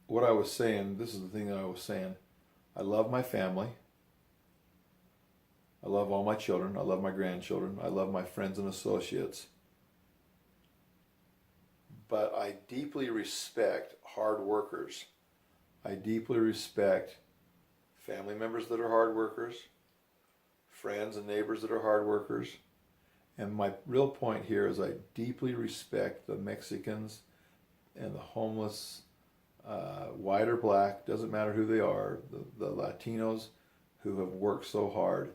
what I was saying, this is the thing that I was saying. I love my family. I love all my children. I love my grandchildren. I love my friends and associates. But I deeply respect hard workers. I deeply respect family members that are hard workers, friends and neighbors that are hard workers. And my real point here is I deeply respect the Mexicans and the homeless, white or black, doesn't matter who they are, the Latinos who have worked so hard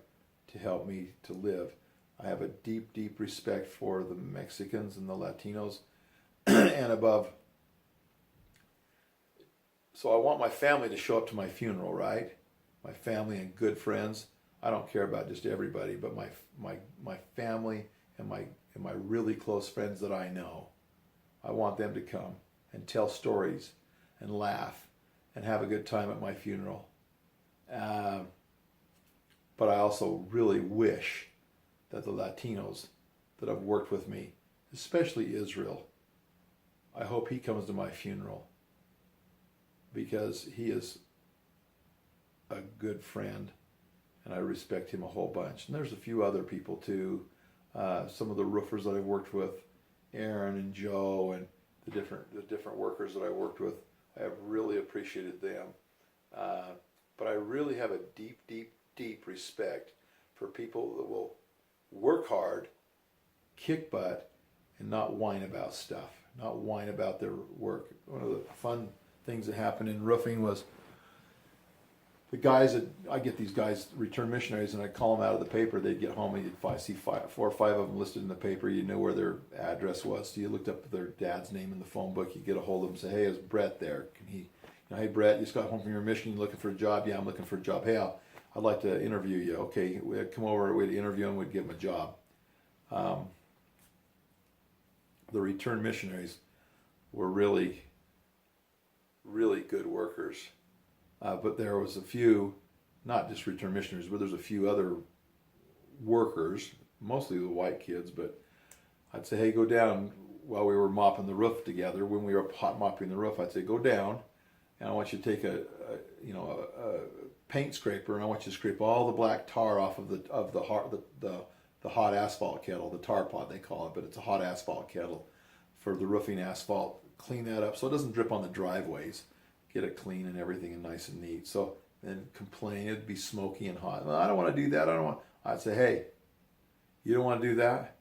to help me to live. I have a deep, deep respect for the Mexicans and the Latinos and above. So I want my family to show up to my funeral, right? My family and good friends. I don't care about just everybody, but my family and my really close friends that I know. I want them to come and tell stories and laugh and have a good time at my funeral. But I also really wish that the Latinos that have worked with me, especially Israel, I hope he comes to my funeral because he is a good friend and I respect him a whole bunch. And there's a few other people too. Some of the roofers that I've worked with, Aaron and Joe, and the different workers that I worked with, I have really appreciated them. But I really have a deep, deep, deep respect for people that will work hard, kick butt, and not whine about stuff, not whine about their work. One of the fun things that happened in roofing was the guys that I get these guys return missionaries, and I call them out of the paper. They'd get home and you'd see 4 or 5 of them listed in the paper. You know where their address was, so you looked up their dad's name in the phone book. You get a hold of them, and say, "Hey, is Brett there? Can he? Hey, Brett, you just got home from your mission. You looking for a job? Yeah, I'm looking for a job. Hey, I'd like to interview you. Okay, we'd come over. We'd interview him. We'd give him a job." The return missionaries were really, really good workers. But there was a few, not just return missionaries, but there's a few other workers, mostly the white kids, but I'd say, "Hey, go down," while we were mopping the roof together. When we were hot mopping the roof, I'd say, "Go down, and I want you to take a paint scraper, and I want you to scrape all the black tar off of the hot asphalt kettle, the tar pot they call it, but it's a hot asphalt kettle for the roofing asphalt. Clean that up so it doesn't drip on the driveways. Get it clean and everything and nice and neat." So then complain, it'd be smoky and hot. "Well, I don't want to do that. I don't want." I'd say, "Hey, you don't want to do that?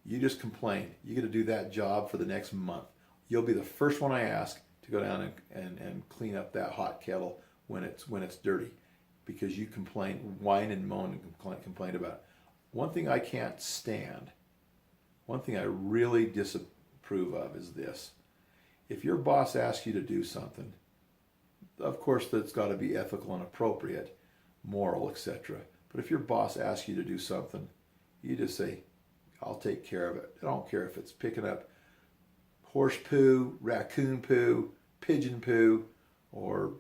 You just complain. You get to do that job for the next month. You'll be the first one I ask to go down and clean up that hot kettle when it's dirty, because you whine and moan and complain about it." One thing I can't stand, one thing I really disapprove of is this. If your boss asks you to do something, of course that's got to be ethical and appropriate, moral, etc. But if your boss asks you to do something, you just say, "I'll take care of it." I don't care if it's picking up horse poo, raccoon poo, pigeon poo, or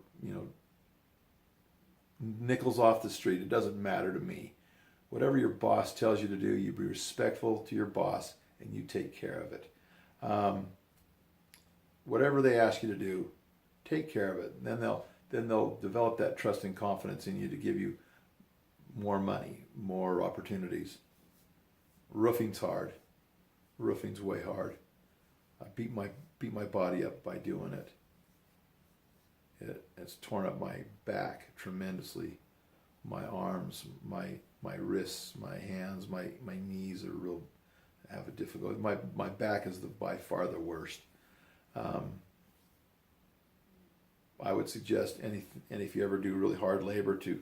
nickels off the street. It doesn't matter to me. Whatever your boss tells you to do, you be respectful to your boss and you take care of it. Whatever they ask you to do, take care of it. And then they'll develop that trust and confidence in you to give you more money, more opportunities. Roofing's hard. Roofing's way hard. I beat my body up by doing it. It's torn up my back tremendously. My arms, my wrists, my hands, my knees are have a difficulty. My back is by far the worst. I would suggest and if you ever do really hard labor, to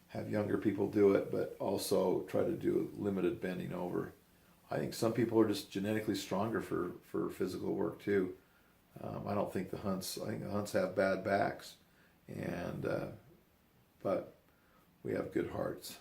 have younger people do it, but also try to do limited bending over. I think some people are just genetically stronger for physical work too. I don't think the Hunts. I think the Hunts have bad backs, but we have good hearts.